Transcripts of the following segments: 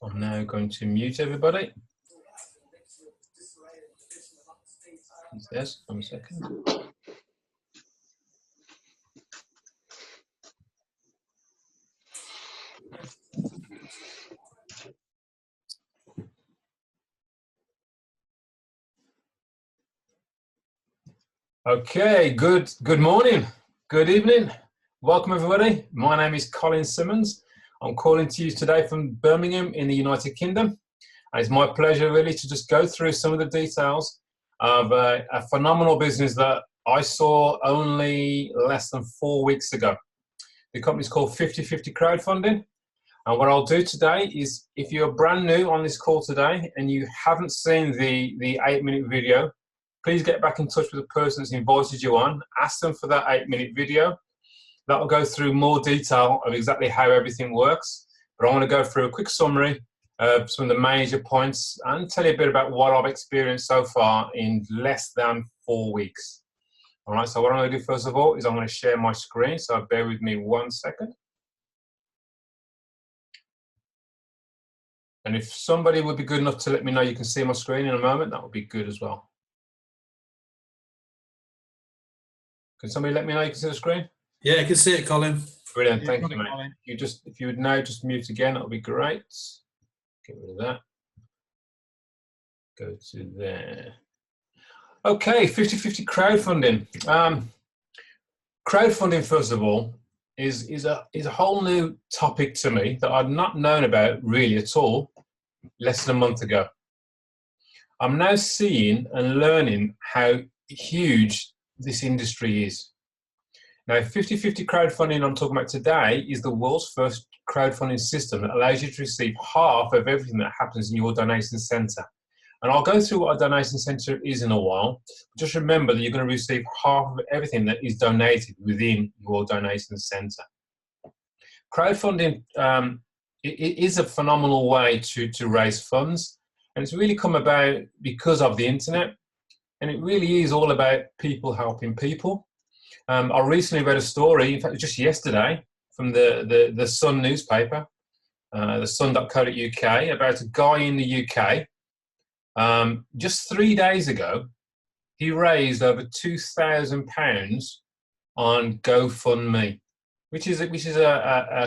I'm now going to mute everybody. Yes, 1 second. Okay, good morning, good evening. Welcome everybody. My name is Colin Simmons. I'm calling to you today from Birmingham in the United Kingdom. And it's my pleasure really to just go through some of the details of a phenomenal business that I saw only less than 4 weeks ago. The company's called 50/50 Crowdfunding. And what I'll do today is, if you're brand new on this call today and you haven't seen the 8-minute video, please get back in touch with the person that's invited you on. Ask them for that 8-minute video. That will go through more detail of exactly how everything works. But I want to go through a quick summary of some of the major points and tell you a bit about what I've experienced so far in less than 4 weeks. All right, so what I'm going to do first of all is I'm going to share my screen. So bear with me 1 second. And if somebody would be good enough to let me know you can see my screen in a moment, that would be good as well. Can somebody let me know you can see the screen? Yeah, I can see it, Colin. Brilliant, thank you, mate. If you would now just mute again, that would be great. Get rid of that. Go to there. Okay, 50/50 crowdfunding. Crowdfunding, first of all, is a whole new topic to me that I'd not known about really at all less than a month ago. I'm now seeing and learning how huge this industry is. Now, 50/50 crowdfunding I'm talking about today is the world's first crowdfunding system that allows you to receive half of everything that happens in your donation center. And I'll go through what a donation center is in a while. Just remember that you're going to receive half of everything that is donated within your donation center. Crowdfunding it is a phenomenal way to raise funds, and it's really come about because of the internet, and it really is all about people helping people. I recently read a story, in fact just yesterday, from the Sun newspaper, the sun.co.uk, about a guy in the UK. Just 3 days ago, he raised over £2,000 on GoFundMe, which is a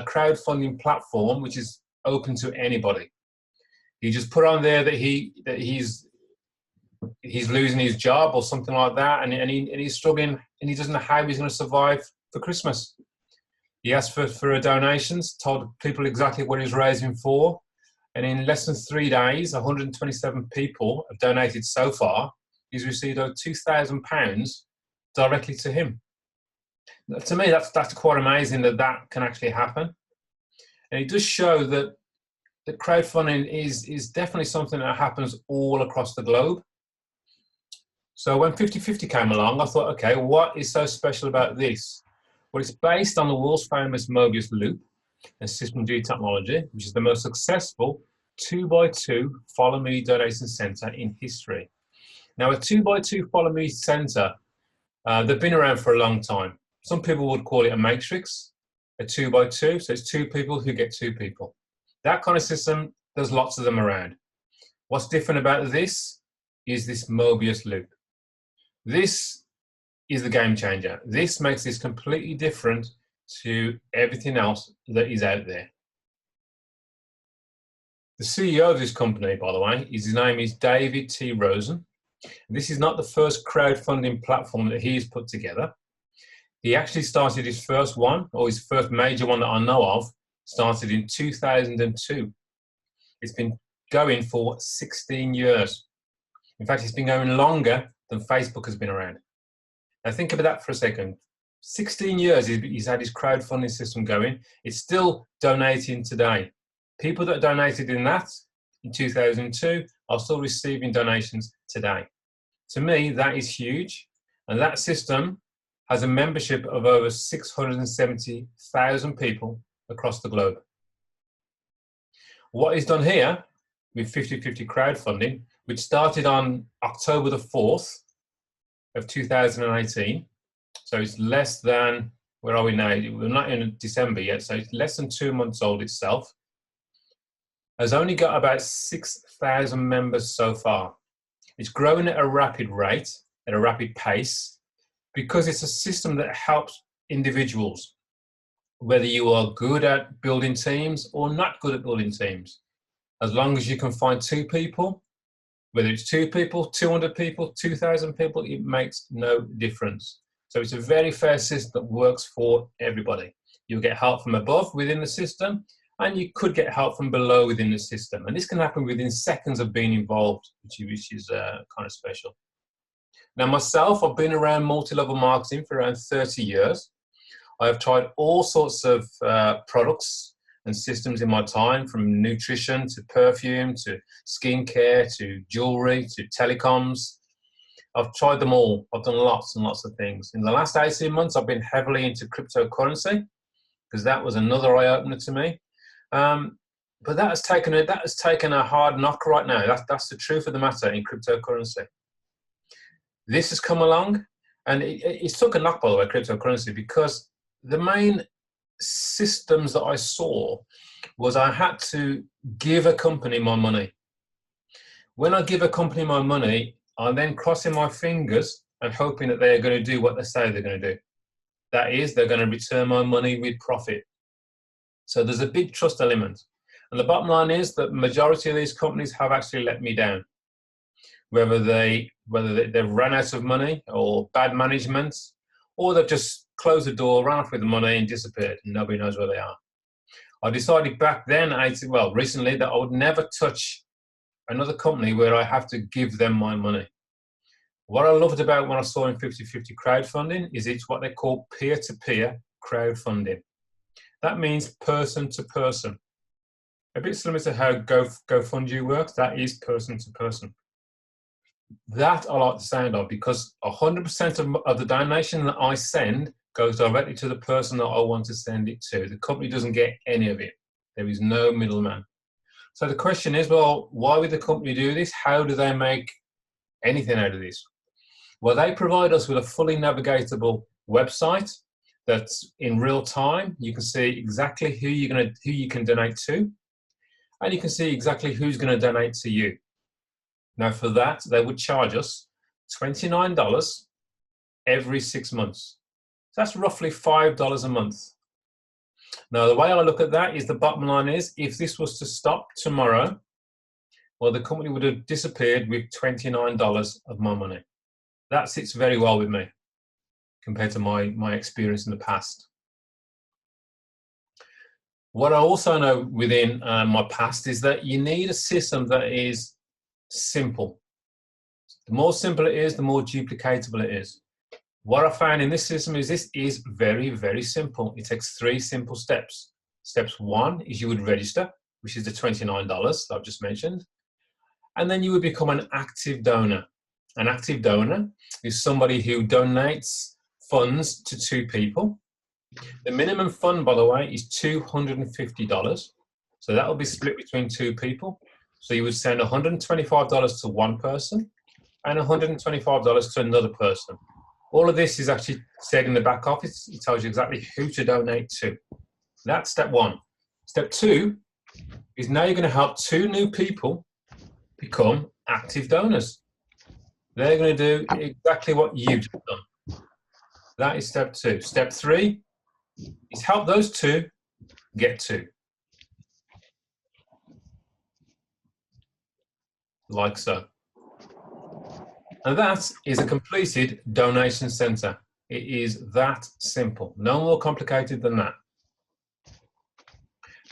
crowdfunding platform which is open to anybody. He just put on there that he's losing his job or something like that, and he's struggling, and he doesn't know how he's going to survive for Christmas. He asked for donations, told people exactly what he's raising for, and in less than 3 days, 127 people have donated so far. He's received over £2,000 directly to him. To me, that's quite amazing that can actually happen, and it does show that crowdfunding is definitely something that happens all across the globe. So when 50/50 came along, I thought, okay, what is so special about this? Well, it's based on the world's famous Mobius Loop and System G technology, which is the most successful 2x2 Follow Me donation center in history. Now, a 2x2 Follow Me center, they've been around for a long time. Some people would call it a matrix, a 2x2, so it's 2 people who get 2 people. That kind of system, there's lots of them around. What's different about this is this Mobius Loop. This is the game changer. This makes this completely different to everything else that is out there. The CEO of this company, by the way, his name is David T. Rosen. This is not the first crowdfunding platform that he's put together. He actually started his first one, or his first major one that I know of, started in 2002. It's been going for 16 years. In fact, it's been going longer than Facebook has been around. Now think about that for a second. 16 years he's had his crowdfunding system going. It's still donating today. People that donated in that in 2002 are still receiving donations today. To me, that is huge. And that system has a membership of over 670,000 people across the globe. What is done here with 50/50 crowdfunding, which started on October the 4th of 2018. So it's less than, where are we now? We're not in December yet, so it's less than 2 months old itself. has only got about 6,000 members so far. It's growing at a rapid rate, at a rapid pace, because it's a system that helps individuals, whether you are good at building teams or not good at building teams. As long as you can find two people, whether it's two people, 200 people, 2,000 people, it makes no difference. So it's a very fair system that works for everybody. You'll get help from above within the system, and you could get help from below within the system. And this can happen within seconds of being involved, which is kind of special. Now myself, I've been around multi-level marketing for around 30 years. I've tried all sorts of products and systems in my time, from nutrition to perfume to skincare to jewelry to telecoms. I've tried them all. I've done lots and lots of things. In the last 18 months, I've been heavily into cryptocurrency, because that was another eye-opener to me. But that has taken a hard knock right now. That's the truth of the matter in cryptocurrency. This has come along, and it's took a knock, by the way, cryptocurrency, because the main systems that I saw was I had to give a company my money. When I give a company my money, I'm then crossing my fingers and hoping that they're going to do what they say they're going to do. That is, they're going to return my money with profit. So there's a big trust element. And the bottom line is that the majority of these companies have actually let me down. Whether they've run out of money, or bad management, or they've just closed the door, ran off with the money and disappeared, and nobody knows where they are. I decided back then, recently, that I would never touch another company where I have to give them my money. What I loved about what I saw in 50/50 crowdfunding is it's what they call peer-to-peer crowdfunding. That means person to person. A bit similar to how GoFundMe works, that is person to person. That I like the sound of, because 100% of the donation that I send goes directly to the person that I want to send it to. The company doesn't get any of it. There is no middleman. So the question is, well, why would the company do this? How do they make anything out of this? Well, they provide us with a fully navigatable website that's in real time. You can see exactly who you can donate to, and you can see exactly who's going to donate to you. Now, for that, they would charge us $29 every 6 months. So that's roughly $5 a month. Now, the way I look at that is, the bottom line is, if this was to stop tomorrow, well, the company would have disappeared with $29 of my money. That sits very well with me compared to my experience in the past. What I also know within my past is that you need a system that is simple. The more simple it is, the more duplicatable it is. What I found in this system is this is very, very simple. It takes 3 simple steps. Steps 1 is you would register, which is the $29 that I've just mentioned. And then you would become an active donor. An active donor is somebody who donates funds to 2 people. The minimum fund, by the way, is $250. So that will be split between 2 people. So you would send $125 to one person and $125 to another person. All of this is actually said in the back office. It tells you exactly who to donate to. That's step 1. Step 2 is now you're going to help 2 new people become active donors. They're going to do exactly what you've done. That is step 2. Step 3 is help those 2 get 2. Like so. And that is a completed donation center. It is that simple. No more complicated than that.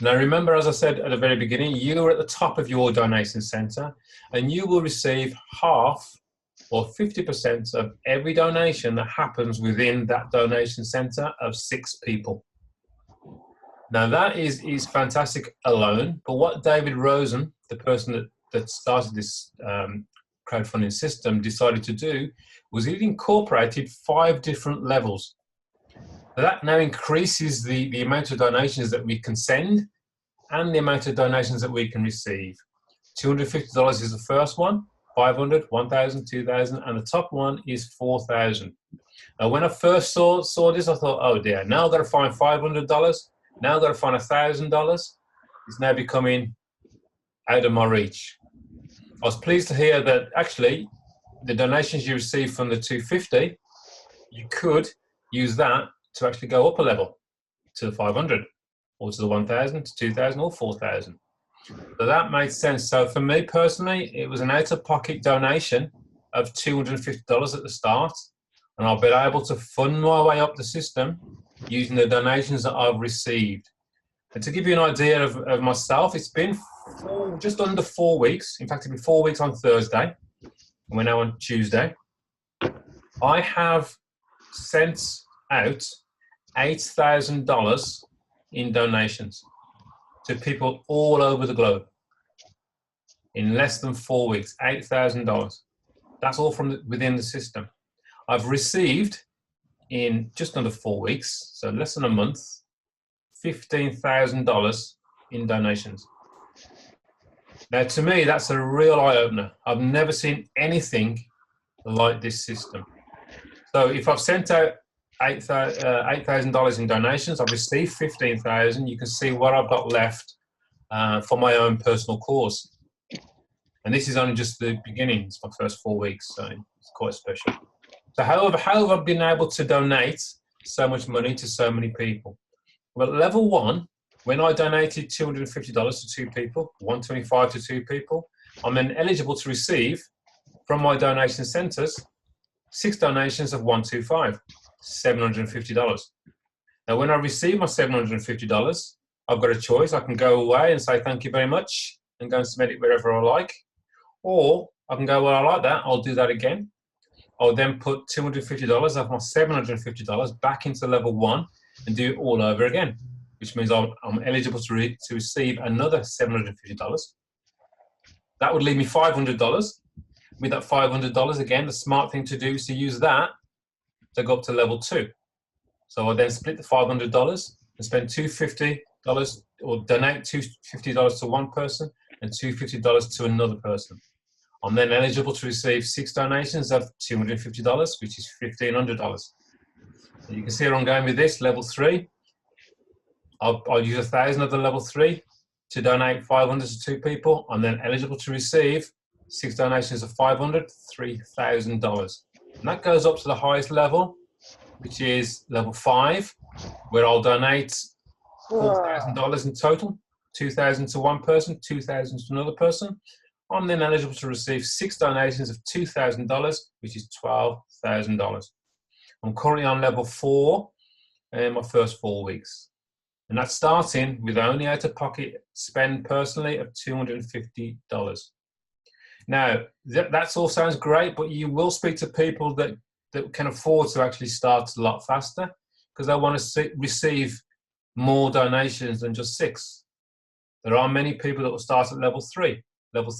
Now remember, as I said at the very beginning, you are at the top of your donation center, and you will receive half or 50% of every donation that happens within that donation center of 6 people. Now that is fantastic alone, but what David Rosen, the person that started this crowdfunding system, decided to do was it incorporated 5 different levels. That now increases the amount of donations that we can send and the amount of donations that we can receive. $250 is the first one, 500, 1,000, 2,000, and the top one is 4,000. Now, when I first saw this, I thought, oh dear, now I've got to find $500. Now I've got to find $1,000. It's now becoming out of my reach. I was pleased to hear that actually the donations you received from the 250, you could use that to actually go up a level to the 500 or to the 1,000 to 2,000 or 4,000. So that made sense. So for me personally, it was an out-of-pocket donation of $250 at the start, and I've been able to fund my way up the system using the donations that I've received. And to give you an idea of myself, it's been just under 4 weeks. In fact, it'll be 4 weeks on Thursday, and we're now on Tuesday. I have sent out $8,000 in donations to people all over the globe in less than 4 weeks. $8,000. That's all from within the system. I've received in just under 4 weeks, so less than a month, $15,000 in donations. Now, to me, that's a real eye-opener. I've never seen anything like this system. So if I've sent out $8,000 in donations, I've received $15,000. You can see what I've got left for my own personal cause. And this is only just the beginning. It's my first 4 weeks, so it's quite special. So how have I been able to donate so much money to so many people? Well, level 1, when I donated $250 to 2 people, $125 to 2 people, I'm then eligible to receive from my donation centers 6 donations of $125, $750. Now, when I receive my $750, I've got a choice. I can go away and say thank you very much and go and submit it wherever I like. Or I can go, well, I like that, I'll do that again. I'll then put $250 of my $750 back into level 1 and do it all over again, which means I'm eligible to receive another $750. That would leave me $500. With that $500, again, the smart thing to do is to use that to go up to level 2. So I then split the $500 and spend $250 or donate $250 to one person and $250 to another person. I'm then eligible to receive 6 donations of $250, which is $1,500. You can see where I'm going with this. Level 3, I'll use 1,000 of the level 3 to donate 500 to 2 people. I'm then eligible to receive 6 donations of 500, $3,000. And that goes up to the highest level, which is level 5, where I'll donate $4,000 in total, 2,000 to one person, 2,000 to another person. I'm then eligible to receive 6 donations of $2,000, which is $12,000. I'm currently on level 4 in my first 4 weeks. And that's starting with only out-of-pocket spend personally of $250. Now, that all sounds great, but you will speak to people that can afford to actually start a lot faster because they want to receive more donations than just 6. There are many people that will start at level 3, level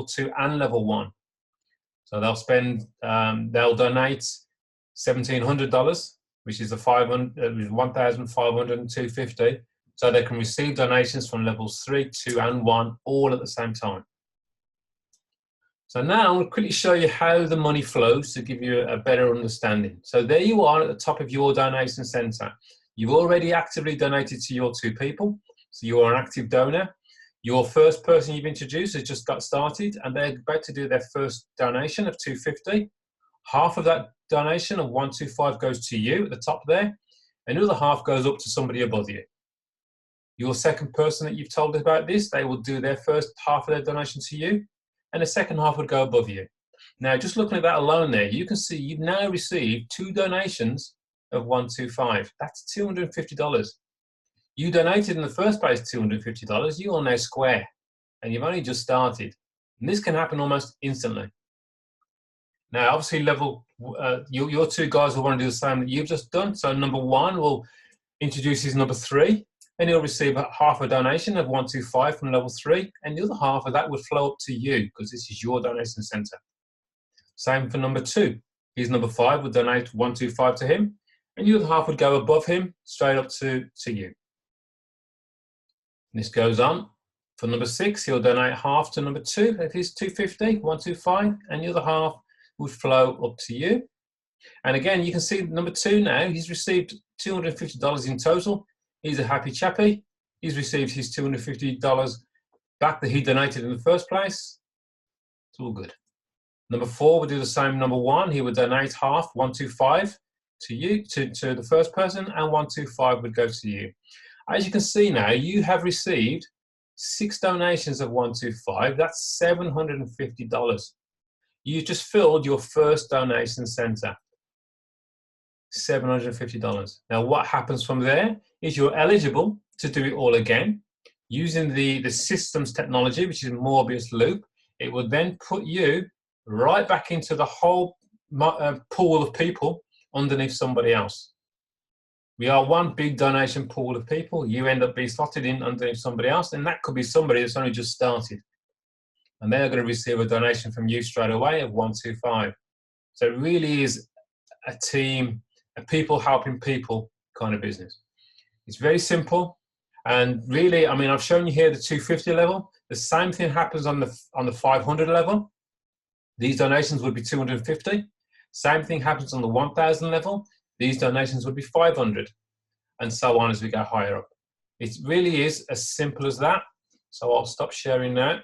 2, and level 1. So they'll donate $1,700, which is $1,500 and $250. So they can receive donations from levels 3, 2, and 1 all at the same time. So now I'm going to quickly show you how the money flows to give you a better understanding. So there you are at the top of your donation center. You've already actively donated to your 2 people. So you are an active donor. Your first person you've introduced has just got started and they're about to do their first donation of $250. Half of that donation of $125 goes to you at the top there. Another half goes up to somebody above you. Your second person that you've told about this, they will do their first half of their donation to you, and the second half would go above you. Now, just looking at that alone there, you can see you've now received 2 donations of $125. That's $250. You donated in the first place $250. You are now square, and you've only just started. And this can happen almost instantly. Now, obviously, your 2 guys will want to do the same that you've just done. So number 1 will introduce his number 3, and he'll receive half a donation of $125 from level 3, and the other half of that would flow up to you because this is your donation center. Same for number 2. His number 5 would donate $125 to him, and the other half would go above him straight up to you. And this goes on. For number 6, he'll donate half to number 2 of his $250, $125, and the other half would flow up to you. And again, you can see number 2 now, he's received $250 in total. He's a happy chappy. He's received his $250 back that he donated in the first place. It's all good. Number 4 would do the same. Number 1, he would donate half, 125, to you, to the first person, and 125 would go to you. As you can see now, you have received 6 donations of 125. That's $750. You just filled your first donation center. $750. Now, what happens from there is you're eligible to do it all again using the systems technology, which is Morbius Loop. It will then put you right back into the whole pool of people underneath somebody else. We are one big donation pool of people. You end up being slotted in underneath somebody else, and that could be somebody that's only just started. And they're going to receive a donation from you straight away of 125. So it really is a team, a people helping people kind of business. It's very simple. And really, I mean, I've shown you here the 250 level. The same thing happens on the 500 level. These donations would be 250. Same thing happens on the 1,000 level. These donations would be 500, and so on as we go higher up. It really is as simple as that. So I'll stop sharing now.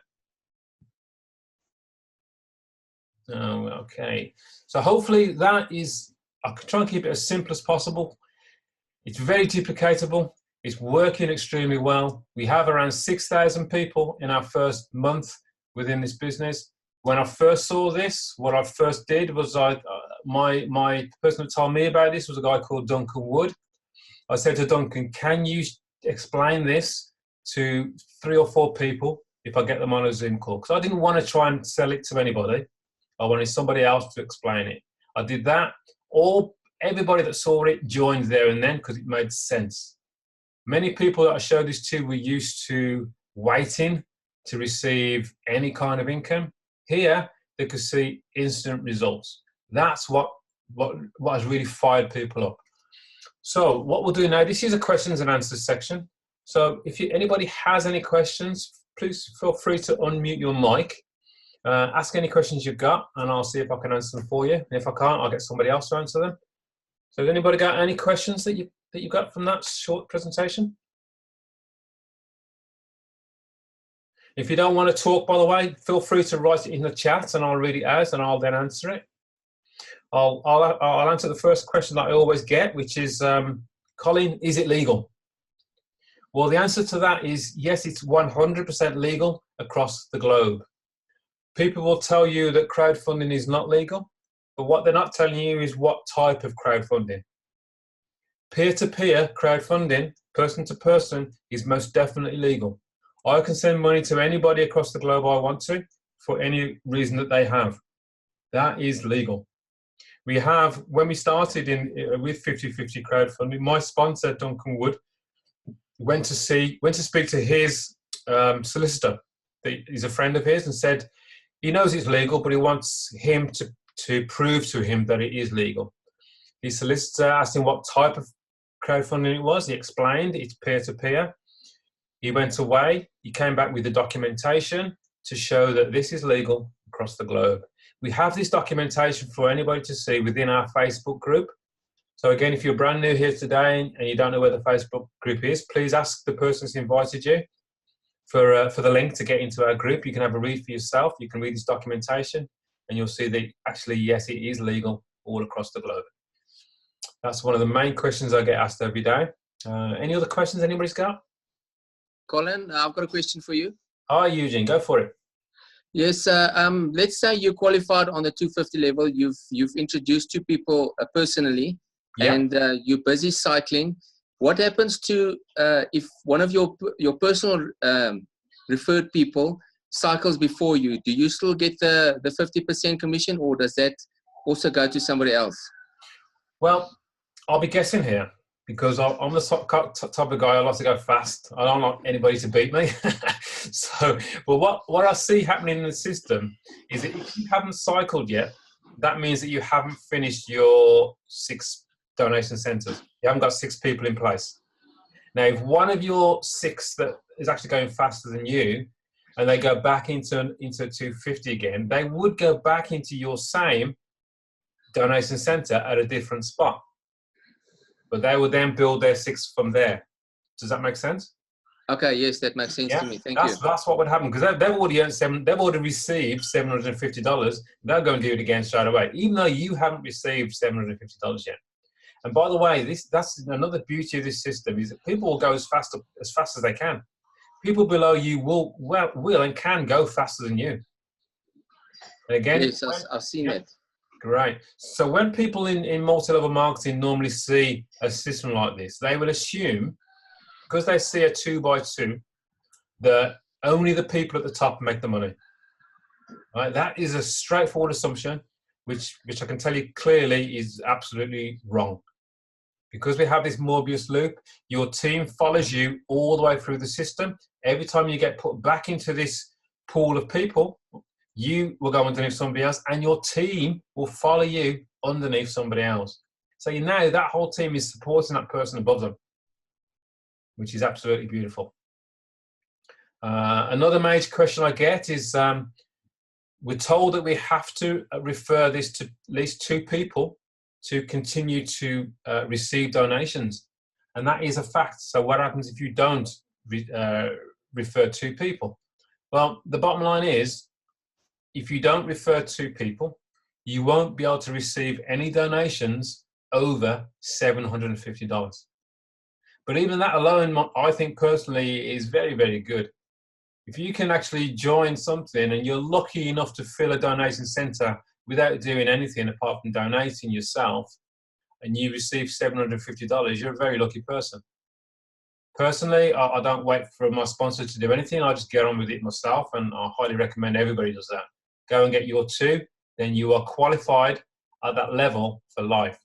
Oh, okay. So hopefully that is, I'll try and keep it as simple as possible. It's very duplicatable. It's working extremely well. We have around 6,000 people in our first month within this business. When I first saw this, what I first did was my person who told me about this was a guy called Duncan Wood. I said to Duncan, can you explain this to 3 or 4 people if I get them on a Zoom call? Because I didn't want to try and sell it to anybody. I wanted somebody else to explain it. I did that. Everybody that saw it joined there and then because it made sense. Many people that I showed this to were used to waiting to receive any kind of income. Here, they could see instant results. That's what has really fired people up. So what we'll do now, this is a questions and answers section. So if anybody has any questions, please feel free to unmute your mic. Ask any questions you've got, and I'll see if I can answer them for you. And if I can't, I'll get somebody else to answer them. So has anybody got any questions that you got from that short presentation? If you don't want to talk, by the way, feel free to write it in the chat and I'll read it out and I'll then answer it. I'll answer the first question that I always get, which is, Colin, is it legal? Well, the answer to that is yes, it's 100% legal across the globe. People will tell you that crowdfunding is not legal, but what they're not telling you is what type of crowdfunding. Peer-to-peer crowdfunding, person-to-person, is most definitely legal. I can send money to anybody across the globe I want to for any reason that they have. That is legal. We have, when we started with 50/50 crowdfunding, my sponsor, Duncan Wood, went to speak to his solicitor. He's a friend of his, and said he knows it's legal, but he wants him to prove to him that it is legal. His solicitor asked him what type of crowdfunding it was. He explained it's peer-to-peer. He went away. He came back with the documentation to show that this is legal across the globe. We have this documentation for anybody to see within our Facebook group. So again, if you're brand new here today and you don't know where the Facebook group is, please ask the person who's invited you for the link to get into our group. You can have a read for yourself. You can read this documentation and you'll see that actually, yes, it is legal all across the globe. That's one of the main questions I get asked every day. Any other questions anybody's got? Colin, I've got a question for you. Hi, Eugene, go for it. Yes, let's say you qualified on the 250 level. You've introduced 2 people personally, yeah, and you're busy cycling. What happens to if one of your personal referred people cycles before you? Do you still get the 50% commission, or does that also go to somebody else? Well, I'll be guessing here, because I'm the type of guy I like to go fast. I don't like anybody to beat me. But what I see happening in the system is that if you haven't cycled yet, that means that you haven't finished your 6 donation centers. You haven't got 6 people in place. Now, if one of your 6 that is actually going faster than you, and they go back into 250 again, they would go back into your same donation center at a different spot. But they would then build their 6 from there. Does that make sense? Okay, yes, that makes sense to me. Thank you. That's what would happen, because they've already earned they've already received $750. They'll go and do it again straight away, even though you haven't received $750 yet. And by the way, that's another beauty of this system, is that people will go as fast as they can. People below you will and can go faster than you. And again, yes, I've seen that. Great. So when people in multi-level marketing normally see a system like this, they will assume, because they see a 2x2, that only the people at the top make the money. Right? That is a straightforward assumption, which I can tell you clearly is absolutely wrong. Because we have this Morbius loop, your team follows you all the way through the system. Every time you get put back into this pool of people, you will go underneath somebody else, and your team will follow you underneath somebody else. So you know that whole team is supporting that person above them, which is absolutely beautiful. Another major question I get is, we're told that we have to refer this to at least 2 people to continue to receive donations. And that is a fact. So what happens if you don't refer 2 people? Well, the bottom line is, if you don't refer 2 people, you won't be able to receive any donations over $750. But even that alone, I think personally, is very, very good. If you can actually join something and you're lucky enough to fill a donation center without doing anything apart from donating yourself, and you receive $750, you're a very lucky person. Personally, I don't wait for my sponsor to do anything. I just get on with it myself, and I highly recommend everybody does that. Go and get your 2, then you are qualified at that level for life.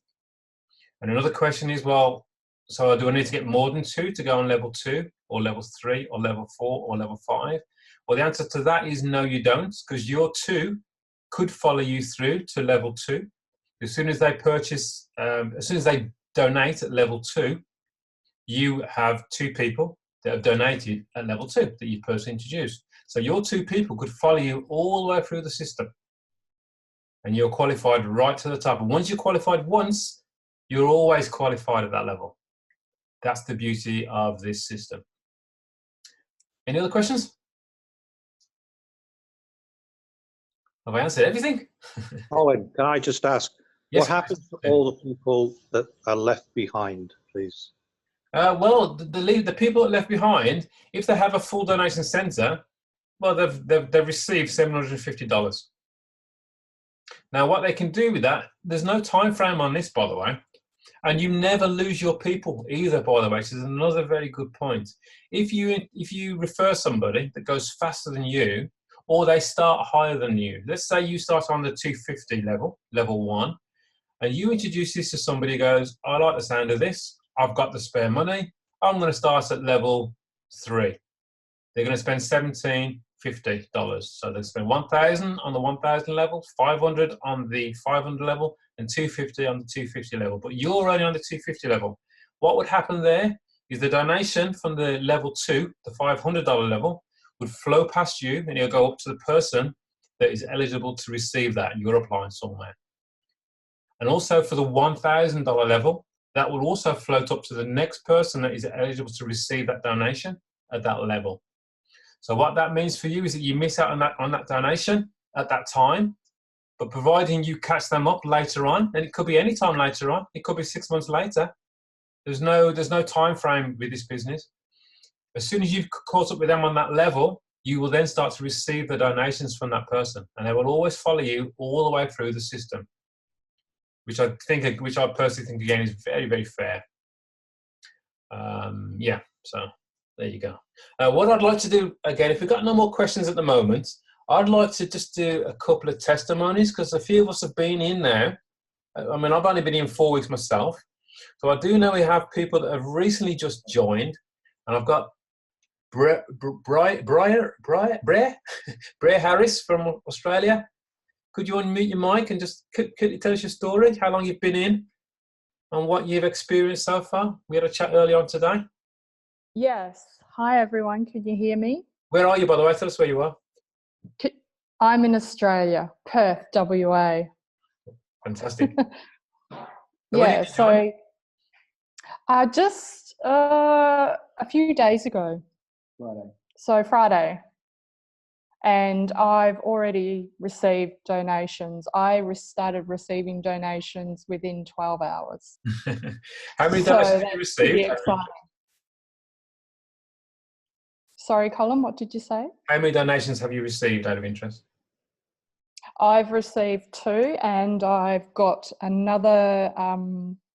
And another question is, well, so do I need to get more than 2 to go on level 2 or level 3 or level 4 or level 5? Well, the answer to that is no, you don't, because your 2 could follow you through to level 2. As soon as they purchase, as soon as they donate at level 2, you have 2 people that have donated at level 2 that you personally introduced. So your 2 people could follow you all the way through the system, and you're qualified right to the top. And once you're qualified once, you're always qualified at that level. That's the beauty of this system. Any other questions? Have I answered everything? Owen, can I just ask, Yes, what happens to all the people that are left behind, please? Well, the people that are left behind, if they have a full donation center, well, they've received $750. Now, what they can do with that, there's no time frame on this, by the way, and you never lose your people either, by the way, which is another very good point. If you refer somebody that goes faster than you, or they start higher than you, let's say you start on the 250 level 1, and you introduce this to somebody who goes, I like the sound of this, I've got the spare money, I'm going to start at level 3. They're going to spend $1,750. So they spend $1,000 on the 1,000 level, $500 on the 500 level, and $250 on the 250 level. But you're only on the 250 level. What would happen there is the donation from the level 2, the $500 level, would flow past you, and it'll go up to the person that is eligible to receive that. You're applying somewhere. And also for the $1,000 level, that will also float up to the next person that is eligible to receive that donation at that level. So what that means for you is that you miss out on that donation at that time, but providing you catch them up later on, and it could be any time later on, it could be 6 months later. There's no time frame with this business. As soon as you've caught up with them on that level, you will then start to receive the donations from that person, and they will always follow you all the way through the system, which I personally think again is very, very fair. Yeah, so there you go. What I'd like to do again, if we've got no more questions at the moment, I'd like to just do a couple of testimonies, because a few of us have been in now. I mean, I've only been in 4 weeks myself, so I do know we have people that have recently just joined, and I've got Brea Harris from Australia. Could you unmute your mic and just could you tell us your story, how long you've been in, and what you've experienced so far? We had a chat earlier on today. Yes. Hi, everyone. Can you hear me? Where are you, by the way? Tell us where you are. I'm in Australia, Perth, WA. Fantastic. Yeah, so just a few days ago. So Friday. And I've already received donations. I started receiving donations within 12 hours. How many So donations have you that's pretty received? exciting. Sorry, Colin, what did you say? How many donations have you received out of interest? I've received 2, and I've got another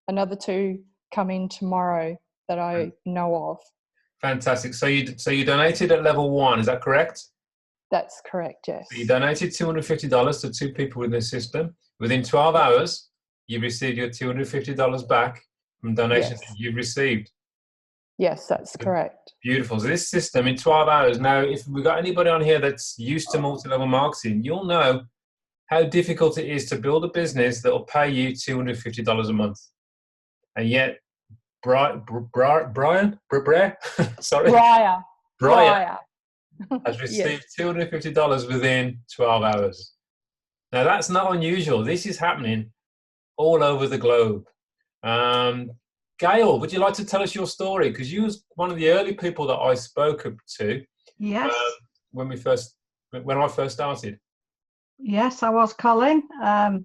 2 coming tomorrow that I know of. Fantastic. So you donated at level 1, is that correct? That's correct, yes. So you donated $250 to 2 people in the system. Within 12 hours, you received your $250 back from donations that you've received. Yes, that's correct. Beautiful. So this system in 12 hours. Now, if we've got anybody on here that's used to multi-level marketing, you'll know how difficult it is to build a business that will pay you $250 a month. And yet, Brian, sorry, Brian has received $250 within 12 hours. Now, that's not unusual. This is happening all over the globe. Gail, would you like to tell us your story? Because you was one of the early people that I spoke to. Yes. When I first started. Yes, I was, Colin. I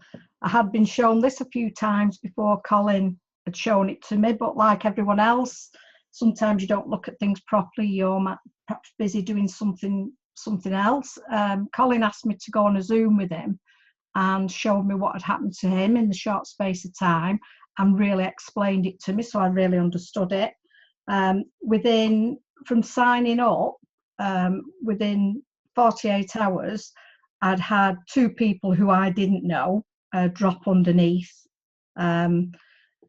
had been shown this a few times before Colin had shown it to me, but like everyone else, sometimes you don't look at things properly. You're perhaps busy doing something else. Colin asked me to go on a Zoom with him and showed me what had happened to him in the short space of time and really explained it to me, so I really understood it. From signing up, within 48 hours, I'd had 2 people who I didn't know drop underneath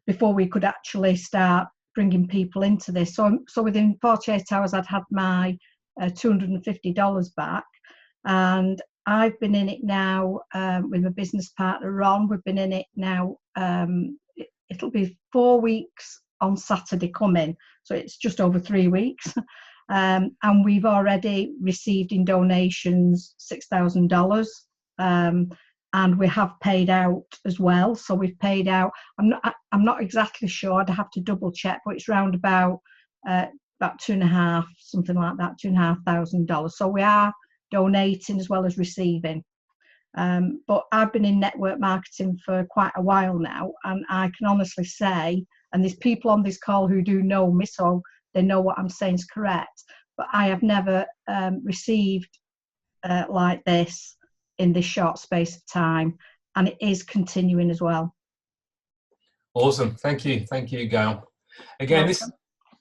before we could actually start bringing people into this. So within 48 hours, I'd had my $250 back, and I've been in it now with my business partner Ron. We've been in it now. It'll be 4 weeks on Saturday coming, so it's just over 3 weeks. And we've already received in donations $6,000, and we have paid out as well. So we've paid out. I'm not exactly sure. I'd have to double check, but it's round about 2.5, something like that, $2,500. So we are donating as well as receiving. But I've been in network marketing for quite a while now, and I can honestly say, and there's people on this call who do know me, so they know what I'm saying is correct, but I have never received like this in this short space of time, and it is continuing as well. Awesome. Thank you, Gail. Again,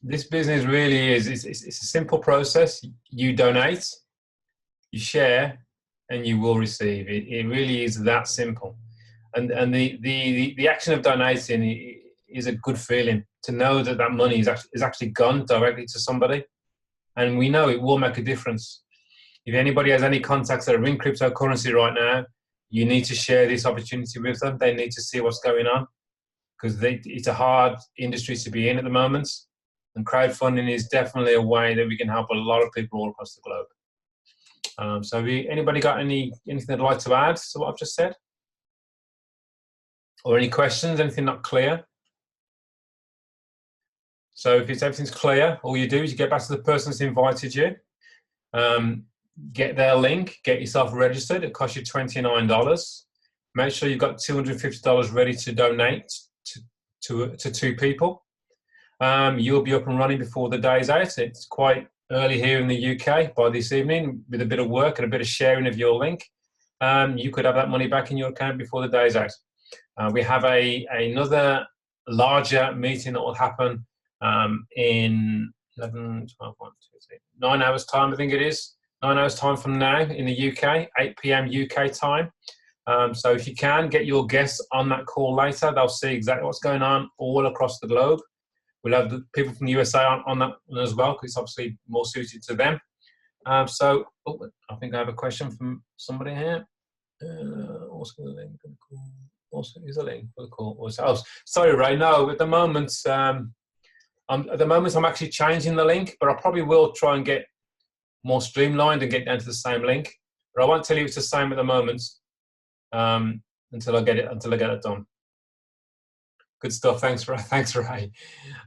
this business really is, it's a simple process. You donate, you share, and you will receive. It really is that simple. And the action of donating is a good feeling, to know that money is actually gone directly to somebody. And we know it will make a difference. If anybody has any contacts that are in cryptocurrency right now, you need to share this opportunity with them. They need to see what's going on, because it's a hard industry to be in at the moment. And crowdfunding is definitely a way that we can help a lot of people all across the globe. So anybody got anything they'd like to add to what I've just said? Or any questions, anything not clear? So if everything's clear, all you do is you get back to the person that's invited you, get their link, get yourself registered. It costs you $29. Make sure you've got $250 ready to donate to 2 people. You'll be up and running before the day's out. It's quite early here in the UK. By this evening, with a bit of work and a bit of sharing of your link, you could have that money back in your account before the day's out. We have another larger meeting that will happen in 11, 12, 1, 2, 3, 9 hours time, I think it is. 9 hours time from now in the UK, 8 p.m. UK time. So if you can, get your guests on that call later. They'll see exactly what's going on all across the globe. We'll have the people from the USA on that one as well, because it's obviously more suited to them. I think I have a question from somebody here. Also the link for the call. Also, is a link for the call. Oh, sorry, Ray. No, at the moment, I'm actually changing the link, but I probably will try and get more streamlined and get down to the same link. But I won't tell you it's the same at the moment until I get it done. Good stuff. Thanks, Ray.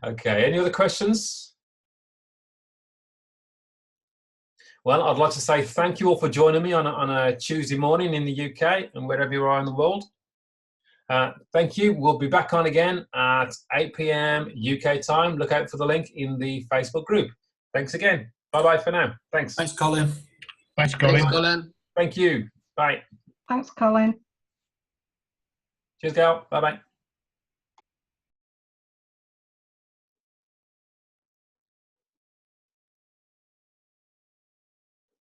Okay. Any other questions? Well, I'd like to say thank you all for joining me on a Tuesday morning in the UK and wherever you are in the world. Thank you. We'll be back on again at 8 p.m. UK time. Look out for the link in the Facebook group. Thanks again. Bye-bye for now. Thanks. Thanks, Colin. Thanks, Colin. Thanks, Colin. Thank you. Bye. Thanks, Colin. Cheers, Gal. Bye-bye.